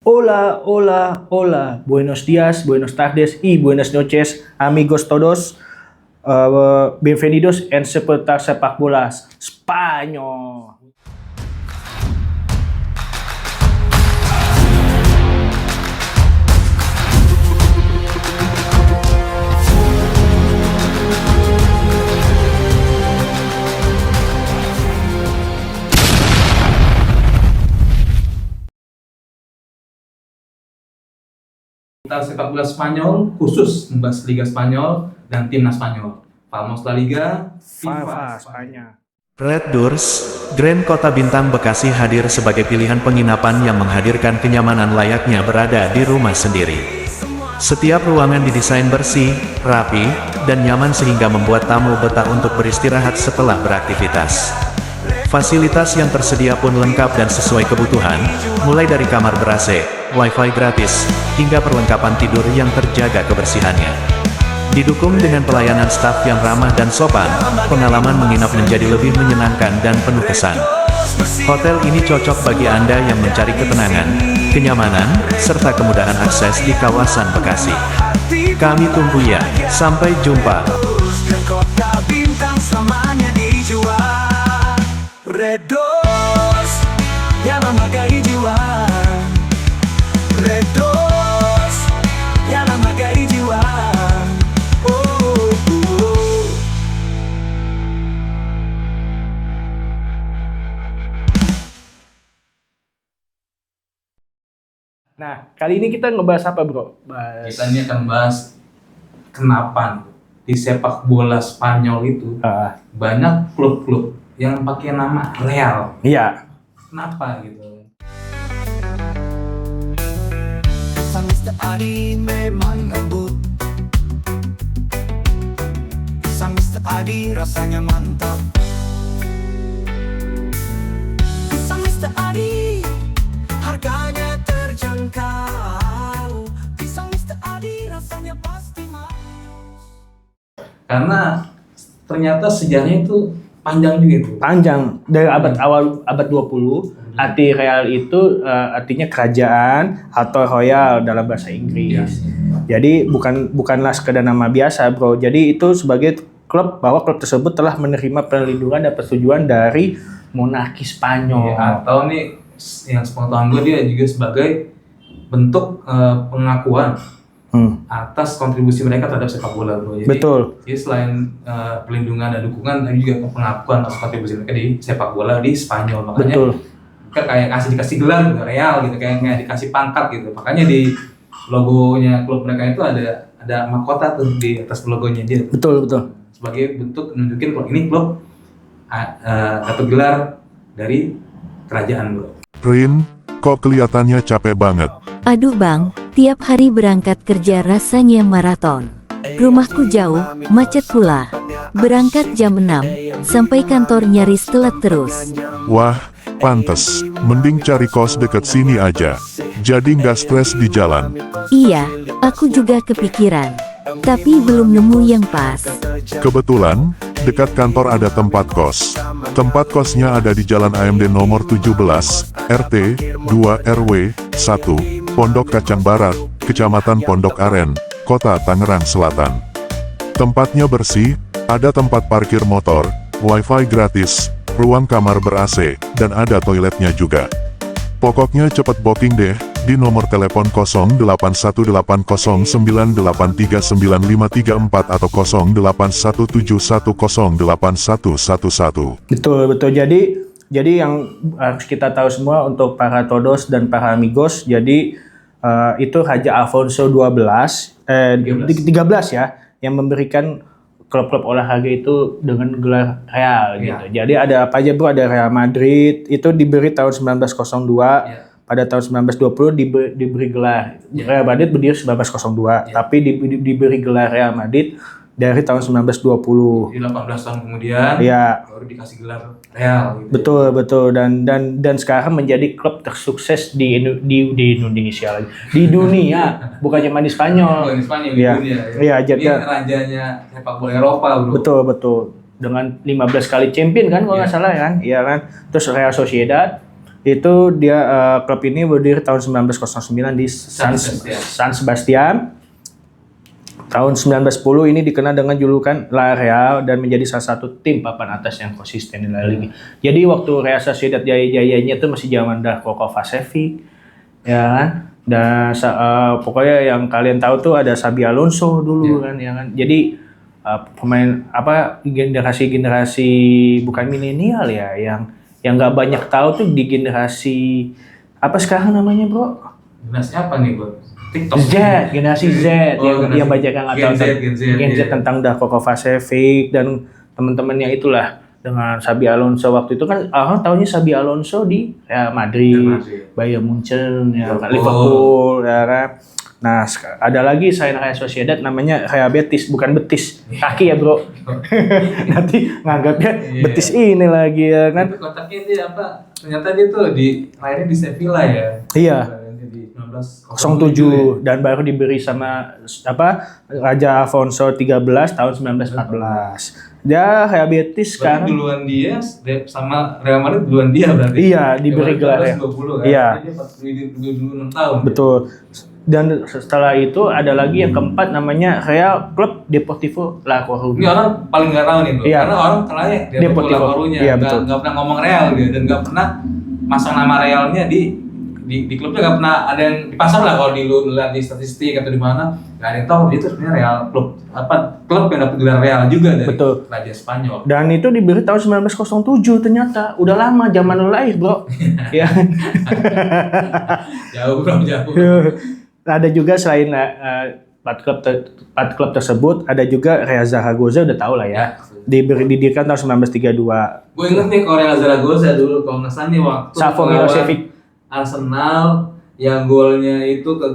Hola, hola, hola. Buenos días, buenos tardes y buenas noches, amigos todos. Bienvenidos en Seputar Sepak Bola Spanyol. Seputar Sepak Bola Spanyol khusus membahas Liga Spanyol dan Timnas Spanyol. Vamos La Liga, FIFA Spanyol. Red Doors, Grand Kota Bintang Bekasi hadir sebagai pilihan penginapan yang menghadirkan kenyamanan layaknya berada di rumah sendiri. Setiap ruangan didesain bersih, rapi, dan nyaman sehingga membuat tamu betah untuk beristirahat setelah beraktivitas. Fasilitas yang tersedia pun lengkap dan sesuai kebutuhan, mulai dari kamar ber-AC, wifi gratis, hingga perlengkapan tidur yang terjaga kebersihannya. Didukung dengan pelayanan staf yang ramah dan sopan, pengalaman menginap menjadi lebih menyenangkan dan penuh kesan. Hotel ini cocok bagi Anda yang mencari ketenangan, kenyamanan, serta kemudahan akses di kawasan Bekasi. Kami tunggu ya, sampai jumpa. Red Doors yang memakai jiwa. Red Doors yang memakai jiwa. Nah, kali ini kita ngebahas apa, bro? kita ini akan bahas kenapa di sepak bola Spanyol itu banyak klub-klub yang pakai nama Real. Iya. Kenapa gitu? Sang Mr. Adi memang lembut. Sang Mr. Adi rasanya mantap. Sang Mr. Adi harganya terjangkau. Pisang Mr. Adi rasanya pasti manis. Karena ternyata sejarahnya itu panjang juga itu. Panjang dari awal abad 20. Arti Real itu artinya kerajaan atau royal dalam bahasa Inggris. Jadi bukanlah sekedar nama biasa, bro. Jadi itu sebagai klub, bahwa klub tersebut telah menerima perlindungan dan persetujuan dari monarki Spanyol. Atau nih yang sepengetahuan gue dia juga sebagai bentuk pengakuan atas kontribusi mereka terhadap sepak bola, bro. Jadi, Betul. Jadi selain perlindungan dan dukungan, tapi juga pengakuan atas kontribusi mereka di sepak bola di Spanyol. Makanya Betul. kan kayak dikasih gelar juga Real gitu, kayak dikasih pangkat gitu. Makanya di logonya klub mereka itu ada mahkota tuh di atas logonya dia. Betul. Sebagai bentuk nunjukin klub ini klub dapat gelar dari kerajaan, bro. Rin, kok kelihatannya capek banget? Aduh bang, tiap hari berangkat kerja rasanya maraton. Rumahku jauh, macet pula. Berangkat jam 6, sampai kantor nyaris telat terus. Wah, pantes. Mending cari kos deket sini aja. Jadi nggak stres di jalan. Iya, aku juga kepikiran. Tapi belum nemu yang pas. Kebetulan, dekat kantor ada tempat kos. Tempat kosnya ada di Jalan AMD nomor 17, RT 2 RW 1, Pondok Kacang Barat, Kecamatan Pondok Aren, Kota Tangerang Selatan. Tempatnya bersih, ada tempat parkir motor, wifi gratis, ruang kamar ber-AC, dan ada toiletnya juga. Pokoknya cepet booking deh, di nomor telepon 081089839534 atau 0817108111. Betul. Jadi yang harus kita tahu semua untuk para todos dan para amigos, jadi itu Raja Alfonso 13 ya, yang memberikan klub-klub olahraga itu dengan gelar Real gitu. Jadi ada apa aja, bro? Ada Real Madrid, itu diberi tahun 1902. Pada tahun 1920 diberi gelar Real Madrid berdiri 1902, tapi diberi gelar Real Madrid dari tahun 1920. Jadi 18 tahun kemudian baru dikasih gelar Real gitu. Betul dan sekarang menjadi klub tersukses di Indonesia lagi. Di dunia, bukan cuma di Spanyol. Di Spanyol, Iya. di dunia. Iya, Ini rajanya sepak bola Eropa, bro. Betul. Dengan 15 kali champion kan kalau nggak salah kan. Iya kan. Terus Real Sociedad Itu dia klub ini berdiri tahun 1909 di San Sebastian. Tahun 1910 ini dikenal dengan julukan La Real dan menjadi salah satu tim papan atas yang konsisten di La Liga. Jadi waktu Real Sociedad jaya-jayanya itu masih zaman Darko Kovacevic, ya kan? Dan pokoknya yang kalian tahu tuh ada Xabi Alonso dulu kan, ya kan? Jadi pemain generasi bukan milenial ya, yang nggak banyak tahu tuh di generasi apa sekarang namanya bro? Generasi apa nih bro? TikTok. Generasi Z yang banyak yang nggak tahu Gen Z tentang Darko Kovacevic dan teman-temannya itulah. Dengan Xabi Alonso waktu itu kan orang tahunya Xabi Alonso di Real Madrid, Bayern Munchen, ya, Liverpool, ya kan. Nah, ada lagi selain Real Sociedad namanya Real Betis, bukan Betis, kaki ya bro. Nanti nganggapnya Betis ini lagi ya kan. Kotaknya dia apa? Ternyata dia tuh lahirnya di Sevilla ya. Iya. Di 1907 dan baru diberi sama Raja Alfonso 13 tahun 1914. Dia Real Betis kan. Duluan dia sama Real Madrid duluan dia berarti. Iya, diberi gelar ya. 20 kan. Iya. Dia 46 tahun. Betul. Dan setelah itu ada lagi yang keempat namanya Real Club Deportivo La Coruña. Ini orang paling nggak tahu nih bro. Iya. Karena orang kenalnya Deportivo La Coruña. Iya, betul. Nggak pernah ngomong Real dia dan nggak pernah masang nama Realnya di klubnya, nggak pernah ada yang dipasang lah kalau lu lihat di statistik atau di mana, nggak ada yang tahu dia itu sebenarnya Real klub yang dapat gelar Real juga dari Raja Spanyol. Dan itu diberi tahun 1907 ternyata udah lama zaman lu lahir bro. Ya. Jauh. Ada juga selain 4 klub tersebut ada juga Real Zaragoza, udah tahu lah ya. Didirikan tahun 1932. Gue inget nih kalau Real Zaragoza dulu kalau nggak salah nih waktu Savo Milosevic Arsenal yang golnya itu ke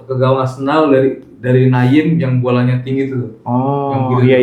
gawang Arsenal dari Naim yang bolanya tinggi tuh. Oh iya.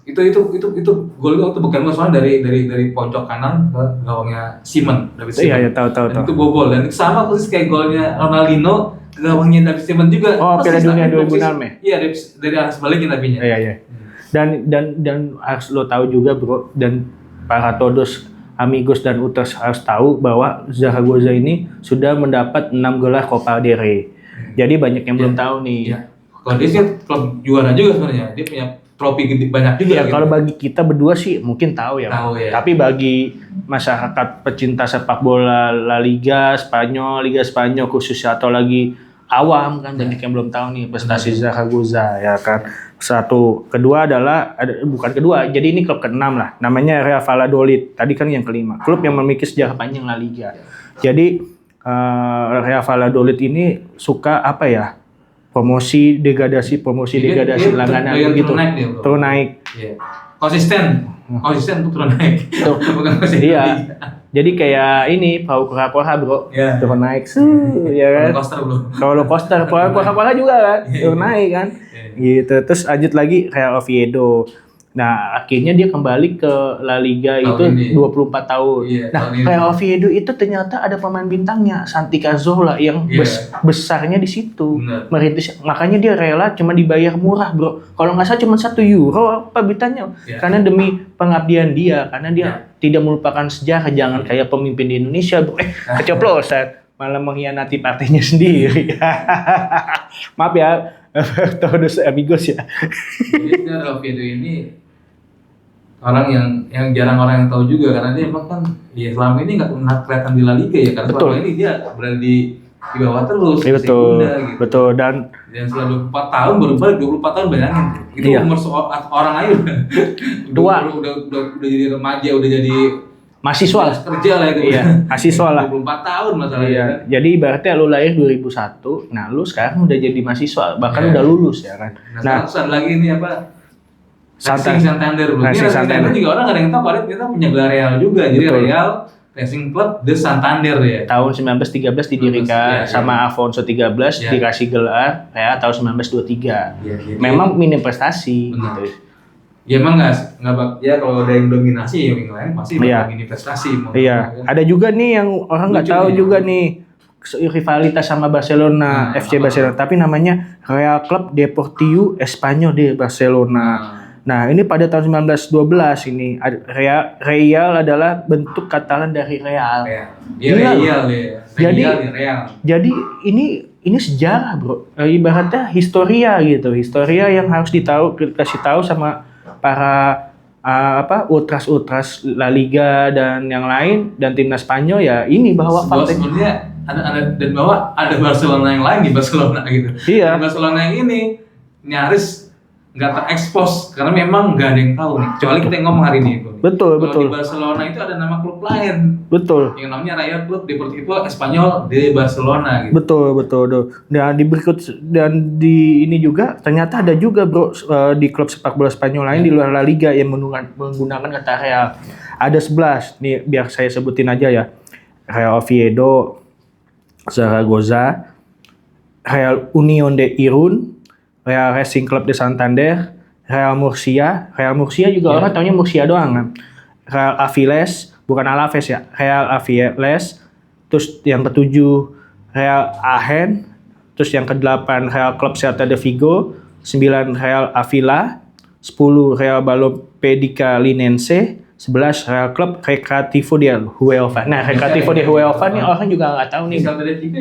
Itu gol itu bukan soalnya dari pojok kanan ke gawangnya Simon dari Simon. Iya tahu. Itu bobol dan itu sama persis kayak golnya Ronaldinho ke gawangnya David Simon juga. Oh, Piala Dunia 2006 ya? Iya, dari arah sebaliknya tapinya. Iya. Dan harus lo tahu juga bro, dan para todos amigos dan utas harus tahu bahwa Zaragoza ini sudah mendapat 6 gelar Copa del Rey. Jadi banyak yang belum tahu nih. Iya. Kalau dia sih klub juara juga sebenarnya. Dia punya trofi gede banyak juga. Ya gitu. kalau bagi kita berdua sih mungkin tahu ya. Tapi bagi masyarakat pecinta sepak bola La Liga Spanyol khususnya atau lagi awam kan banyak yang belum tahu nih prestasi Zaragoza ya kan. Jadi ini klub ke-6 lah. Namanya Real Valladolid. Tadi kan yang ke-5. Klub yang memiliki sejarah panjang La Liga. Jadi Real Valladolid ini suka promosi degradasi langganan begitu. Turun naik. Iya. Konsisten untuk turun naik. Bukan konsisten. Iya. Jadi kayak ini Pau Coca-Cola bro, turun naik ya kan. Kalau coaster Coca-Cola juga kan, turun naik kan. Gitu. Terus lanjut lagi Real Oviedo. Nah, akhirnya dia kembali ke La Liga itu 24 tahun. Nah, Real Oviedo itu ternyata ada pemain bintangnya, Santi Cazorla yang besarnya di situ. Merintis, makanya dia rela cuma dibayar murah, bro. Kalau nggak salah cuma €1 apa bintangnya. Karena demi pengabdian dia, karena dia tidak melupakan sejarah, jangan kayak pemimpin di Indonesia, bro. Keceplosan, malah mengkhianati partainya sendiri. Maaf ya, todos amigos ya. Jadi Real Oviedo ini orang yang jarang orang yang tahu juga karena dia emang kan selama ini nggak pernah kelihatan di La Liga ya karena selama ini dia berada di bawah terus. Betul. Dan setelah 24 tahun baru balik 24 tahun bayangin itu umur orang aja tua udah jadi remaja, udah jadi mahasiswa lah, kerja lah itu. Iya, mahasiswa lah. 24 tahun masalahnya. Iya. Kan? Jadi ibaratnya lu lahir 2001, nah lu sekarang udah jadi mahasiswa, bahkan udah lulus ya kan. Nah, sekarang lagi ini apa? Santander. Racing Santander juga orang nggak ada yang tahu kalau kita punya gelar Real juga. Jadi Real Racing Club de Santander ya. Tahun 1913 didirikan sama Alfonso 13 dikasih gelar Real tahun 1923. Memang minim prestasi gitu. Ya emang nggak ya kalau ada yang dominasi ya yang lain pasti minim prestasi. Iya. Ada juga nih yang orang nggak tahu juga nih rivalitas sama Barcelona, FC Barcelona, tapi namanya Real Club Deportivo Espanyol de Barcelona. Nah, ini pada tahun 1912 ini Real adalah bentuk Katalan dari Real. Dia Gila, Real bro. ya. Jadi Real. Jadi ini sejarah, bro. Ibaratnya historia gitu. Historia yang harus dikasih tahu sama para ultras La Liga dan yang lain dan timnas Spanyol ya ini bahwa sebenarnya ada dan bahwa ada Barcelona yang lain di Barcelona gitu. Iya. Dan Barcelona yang ini nyaris nggak terekspos karena memang nggak ada yang tahu nih. Kecuali kita yang ngomong hari ini. Betul. Di Barcelona itu ada nama klub lain. Betul. Yang namanya Real Club Deportivo Espanyol de Barcelona gitu. Betul. Dan di ini juga ternyata ada juga, bro, di klub sepak bola Spanyol lain di luar La Liga yang menggunakan kata Real. Ada 11. Nih biar saya sebutin aja ya. Real Oviedo, Zaragoza, Real Unión de Irún, Real Racing Club de Santander, Real Murcia juga orang taunya Murcia doang kan. Real Aviles, bukan Alaves ya, Real Aviles. Terus yang ketujuh Real Ahen, terus yang ke-8 Real Club Celta de Vigo, 9 Real Avila, 10 Real Balompedica Linense, 11 Real Club Recreativo de Huelva. Nah, Recreativo de Huelva nih orang juga nggak tahu nih.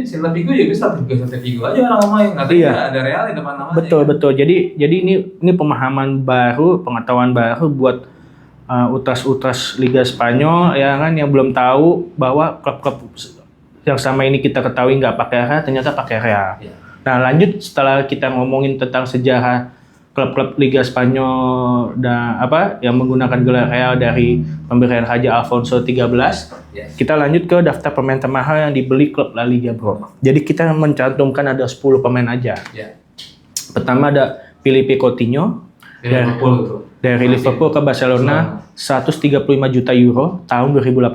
Celta Vigo ya bisa Celta Vigo aja orang ngomongin. Nggak tahu ada Real di depan namanya. Betul. Jadi ini pemahaman baru, pengetahuan baru buat ultras Liga Spanyol ya kan yang belum tahu bahwa klub-klub yang sama ini kita ketahui nggak pakai Real ternyata pakai Real. Ya. Nah, lanjut setelah kita ngomongin tentang sejarah klub-klub Liga Spanyol dan yang menggunakan gelar Real dari pemberian Raja Alfonso 13, kita lanjut ke daftar pemain termahal yang dibeli klub La Liga, bro. Jadi kita mencantumkan ada 10 pemain aja. Pertama ada Filipe Coutinho dari Liverpool ke Barcelona 135 juta euro tahun 2018.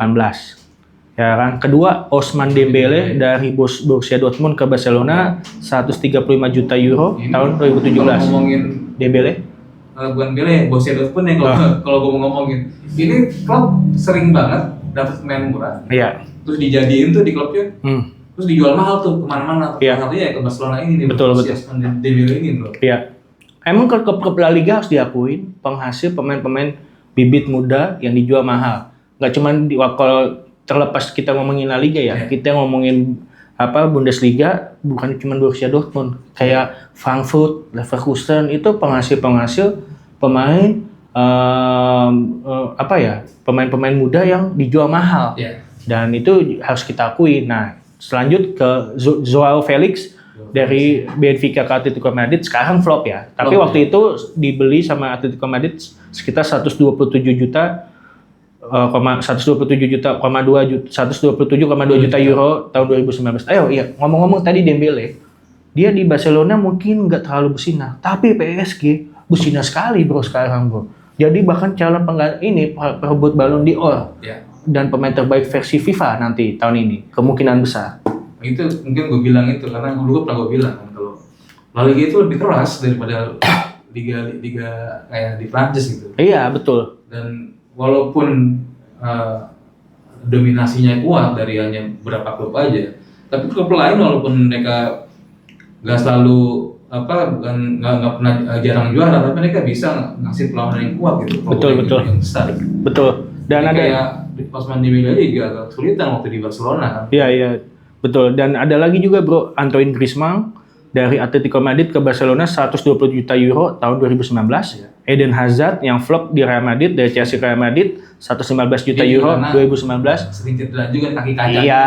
Ya kan. Kedua, Ousmane Dembele dari Borussia Dortmund ke Barcelona 135 juta euro tahun 2017. Kalau ngomongin Dembele? Bukan Dembele, Borussia Dortmund ya kalau gue mau ngomongin. Ini klub sering banget dapat pemain murah. Iya. Terus dijadiin tuh di klubnya. Terus dijual mahal tuh kemana-mana. Salah satunya ya ke Barcelona ini. Betul. Dembele ini bro. Iya. Emang klub-klub La Liga harus diakuin penghasil pemain-pemain bibit muda yang dijual mahal. Nggak cuma kalau terlepas kita ngomongin La Liga ya, kita ngomongin Bundesliga bukan cuma Borussia Dortmund, kayak Frankfurt, Leverkusen itu penghasil pemain pemain-pemain muda yang dijual mahal. Dan itu harus kita akui. Nah, selanjut ke Joao Felix dari Benfica ke Atletico Madrid sekarang flop ya. Tapi waktu itu dibeli sama Atletico Madrid sekitar 127,2 juta euro tahun 2019. Ngomong-ngomong tadi Dembele, dia di Barcelona mungkin nggak terlalu bersinar, tapi PSG bersinar sekali bro sekarang bro. Jadi bahkan calon perebut Ballon d'Or dan pemain terbaik versi FIFA nanti tahun ini kemungkinan besar. Itu mungkin gue bilang itu karena dulu pernah gue bilang kalau La Liga itu lebih keras daripada liga kayak di Prancis gitu. Iya betul. Dan walaupun dominasinya kuat dari hanya beberapa klub aja, tapi klub lain walaupun mereka nggak selalu nggak pernah jarang juara, tapi mereka bisa ngasih perlawanan yang kuat gitu. Betul. Yang besar. Betul. Dan jadi ada kayak Ousmane Dembele juga agak kesulitan waktu di Barcelona kan. Iya. Betul. Dan ada lagi juga bro, Antoine Griezmann dari Atletico Madrid ke Barcelona 120 juta euro tahun 2019. Eden Hazard yang flop di Real Madrid dari Chelsea ke Real Madrid 115 juta euro 2019. Sering cedera juga kaki kaca. Iya,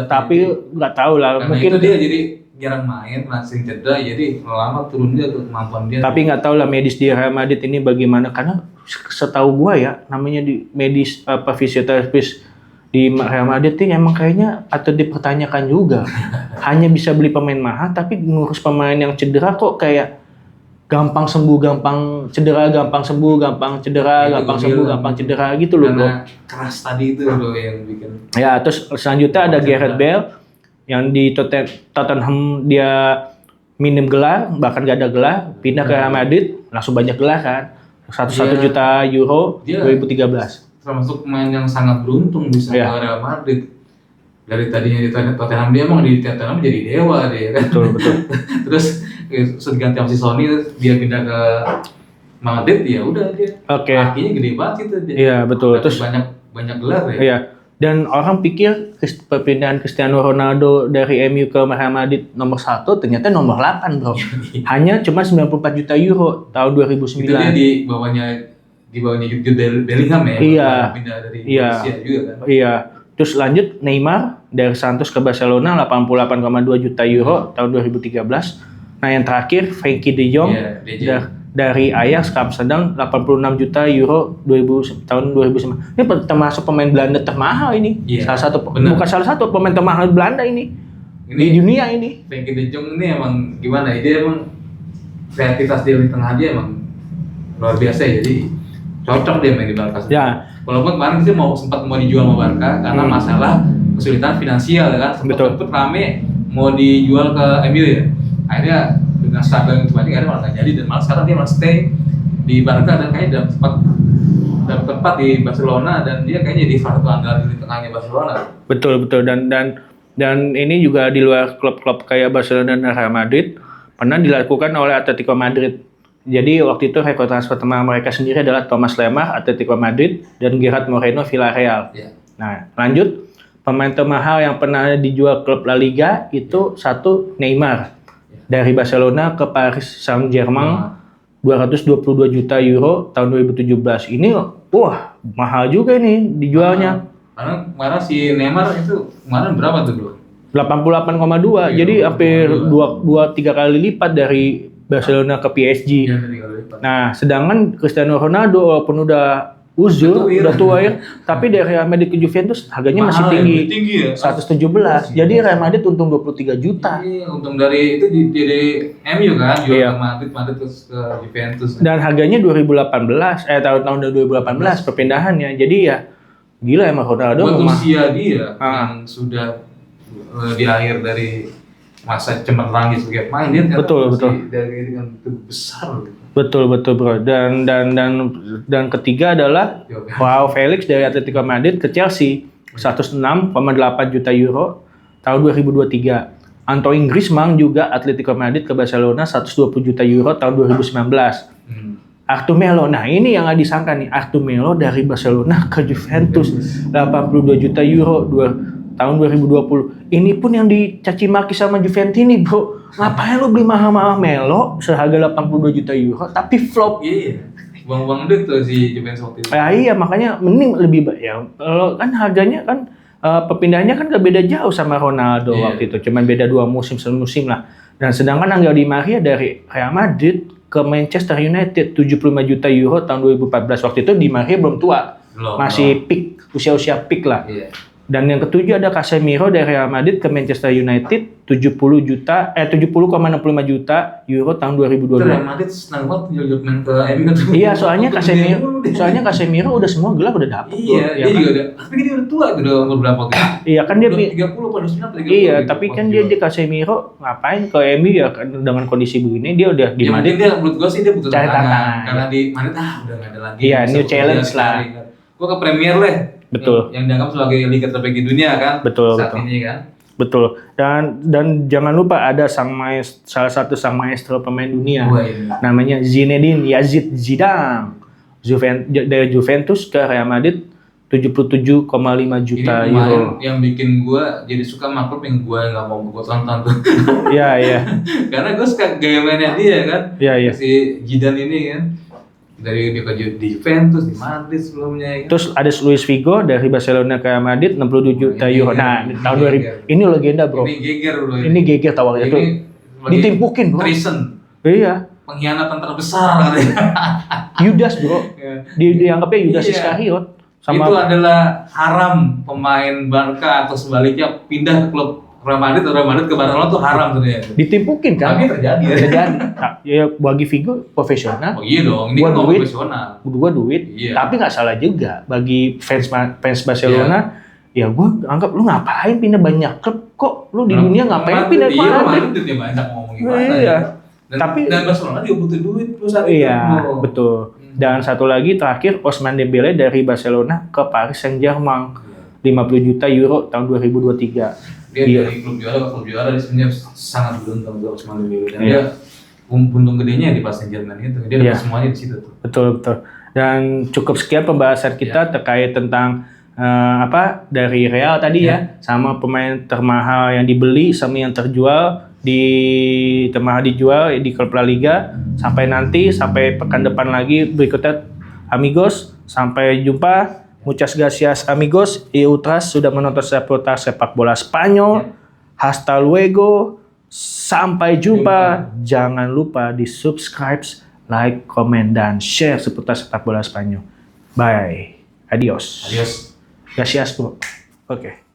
tapi nggak tahu lah. Karena mungkin itu dia jadi jarang main, sering cedera, jadi lama turun dia kemampuan dia. Tapi nggak tahu lah medis di Real Madrid ini bagaimana, karena setahu gua ya namanya di medis fisioterapis di Real Madrid ini emang kayaknya patut dipertanyakan juga. Hanya bisa beli pemain mahal, tapi ngurus pemain yang cedera kok kayak gampang sembuh, gampang cedera, gampang sembuh, gampang cedera, gampang sembuh, gampang cedera gitu loh bro. Karena keras tadi itu loh yang bikin. Ya, terus selanjutnya ada Gareth Bale yang di Tottenham dia minim gelar, bahkan gak ada gelar, pindah ke Real Madrid, langsung banyak gelar kan. 1 juta euro 2013. Termasuk pemain yang sangat beruntung bisa ke Real Madrid. Dari tadinya di Tottenham dia emang di Tottenham jadi dewa dia kan. Betul. Terus diganti sama si Sony dia pindah ke Madrid ya udah dia. Oke. Kakinya gede banget itu dia. Iya, betul. Dapat Terus banyak gelar ya. iya. Dan orang pikir perpindahan Cristiano Ronaldo dari MU ke Real Madrid nomor 1 ternyata nomor 8, Bro. Hanya cuma 94 juta euro tahun 2009. Itu dia di bawahnya Jude Bellingham ya. Iya. Pindah dari Iya. Rusia juga kan. Iya. Terus lanjut Neymar dari Santos ke Barcelona 88,2 juta euro tahun 2013. Nah yang terakhir Frenkie de Jong Iya, De Jong. dari Ajax ke Amsterdam 86 juta euro tahun 2009. Ini termasuk pemain Belanda termahal ini. Iya, Salah satu benar. bukan salah satu pemain termahal Belanda ini. Di dunia ini. Frenkie de Jong ini emang gimana ya? Dia emang kreativitas dia di tengah dia emang luar biasa ya. Jadi cocok dia main di Barca. Ya. Walaupun kemarin dia sempat mau dijual sama Barca karena masalah kesulitan finansial ya kan. Betul. Sempat rame mau dijual ke MU ya. Akhirnya dengan struggle yang banyak akhirnya malah nggak jadi dan malah sekarang dia malah stay di Barca dan kayaknya dapat tempat di Barcelona dan dia kayaknya jadi salah satu andalan di tengahnya Barcelona. Betul dan ini juga di luar klub-klub kayak Barcelona dan Real Madrid pernah dilakukan oleh Atletico Madrid. Jadi waktu itu rekor transfer termahal mereka sendiri adalah Thomas Lemar Atletico Madrid dan Gerard Moreno Villarreal. Ya. Nah, lanjut pemain termahal yang pernah dijual klub La Liga itu satu Neymar dari Barcelona ke Paris Saint-Germain 222 juta euro tahun 2017. Ini wah mahal juga nih dijualnya. Karena kemarin si Neymar itu kemarin berapa tuh bro? 88,2 jadi hampir 2-3 kali lipat dari Barcelona ke PSG. Iya, tadi kalau lipat. Nah, sedangkan Cristiano Ronaldo walaupun udah uzur, udah tua ya, tapi dari Real Madrid ke Juventus harganya masih Mahal ya, tinggi. tinggi ya. 117. Jadi Real Madrid untung 23 juta. Iya, untung dari itu dari MU kan, jual Iya. ke Madrid terus ke Juventus. Dan harganya 2018, tahun 2018 perpindahannya. Jadi ya gila emang Ronaldo Buat memang. usia dia Ah. yang sudah di akhir dari masa cemerlang sebagai pemain dia ternyata Betul, masih betul. dari dengan itu besar gitu. Betul bro. Dan ketiga adalah Joao Felix dari Atletico Madrid ke Chelsea 106,8 juta euro tahun 2023. Antoine Griezmann juga Atletico Madrid ke Barcelona 120 juta euro tahun 2019. Arthur Melo, nah ini yang nggak disangka nih, Arthur Melo dari Barcelona ke Juventus 82 juta euro tahun 2020. Ini pun yang dicaci maki sama Juventini, bro. Ngapain lo beli mahal-mahal Melo seharga 82 juta euro tapi flop? Iya, buang-buang duit tuh si Juventus waktu itu. Iya, makanya mending lebih ya. Kalau kan harganya kan perpindahannya kan gak beda jauh sama Ronaldo waktu itu, cuman beda 2 musim semusim lah. Dan sedangkan Angel Di Maria dari Real Madrid ke Manchester United 75 juta euro tahun 2014. Waktu itu Di Maria belum tua, masih peak, usia-usia peak lah. Iya. Dan yang ketujuh ada Casemiro dari Real Madrid ke Manchester United 70,65 juta euro tahun 2022. Real Madrid senang banget jual main ke MU kan. Iya, soalnya Casemiro udah semua gelar udah dapet. Iya, dia kan? juga udah. Tapi dia udah tua tuh, udah umur berapa tuh? Iya kan dia 30 pada 30. Iya, tapi kan dia di Casemiro ngapain ke MU ya dengan kondisi begini dia udah di Ya, mungkin Madrid. dia menurut gue sih dia butuh Cari tantangan. tantangan. Karena di Madrid udah nggak ada lagi. Iya, Bisa new kuliah challenge sekali, lah. kan. Gue ke Premier lah. Betul. Yang dianggap sebagai liga terbaik di dunia kan. Betul, saat betul. ini kan. Betul. Dan jangan lupa ada salah satu sang maestro pemain dunia. Wah, iya. Namanya Zinedine Zidane. Dari Juventus ke Real Madrid 77,5 juta Ini kemarin euro. yang bikin gue jadi suka sama klub yang gue nggak mau gue tonton tuh. Iya. Karena gue suka gaya mainnya dia kan. Iya. Si Zidane ini kan. Dari dia ke di Juventus, di Madrid sebelumnya ya kan. Terus ada Luis Figo dari Barcelona ke Real Madrid 62 juta Ini euro. geger. Nah, Ini tahun geger. 2000 ini legenda, Bro. Ini geger bro. Ini geger tawarnya tuh. Ditimpukin, Bro. Treason. Iya. Pengkhianatan terbesar katanya. Judas, Bro. Ya. Dianggapnya Judas Iya. Iskariot Itu adalah haram pemain Barca atau sebaliknya pindah ke klub Real Madrid atau Real Madrid ke Barcelona tuh haram sebenarnya. ditimpukin kan? Tapi terjadi. Terjadi. Nah, ya bagi Figo profesional. Oh iya dong, ini Gua kan duit. profesional. Gua duit, Iya. tapi nggak salah juga bagi fans Barcelona. Ya gue anggap lu ngapain pindah banyak klub, kok lu di dunia ngapain pindah ke Iya, Madrid? Madrid dia banyak ngomong gimana. Iya. ya. Dan, Tapi- dan Barcelona juga butuh duit tuh saat itu. Iya, bro. betul. Dan satu lagi terakhir Ousmane Dembele dari Barcelona ke Paris Saint-Germain 50 juta euro tahun 2023. Dia Iya. dari klub juara ke klub juara dia sebenarnya sangat beruntung tuh Ousmane Dembele. Dan Iya. dia untung gedenya di Paris Saint-Germain itu. Dia dapat Iya. semuanya di situ tuh. Betul. Dan cukup sekian pembahasan kita terkait tentang dari Real tadi ya, sama pemain termahal yang dibeli sama yang terjual termahal dijual di klub La Liga. Sampai pekan depan lagi berikutnya, amigos. Sampai jumpa. Muchas gracias amigos y ultras sudah menonton seputar sepak bola Spanyol. Hasta luego. Sampai jumpa. Jangan lupa di subscribe, like, komen, dan share seputar sepak bola Spanyol. Bye. Adios. Adios. Gracias, bro. Oke.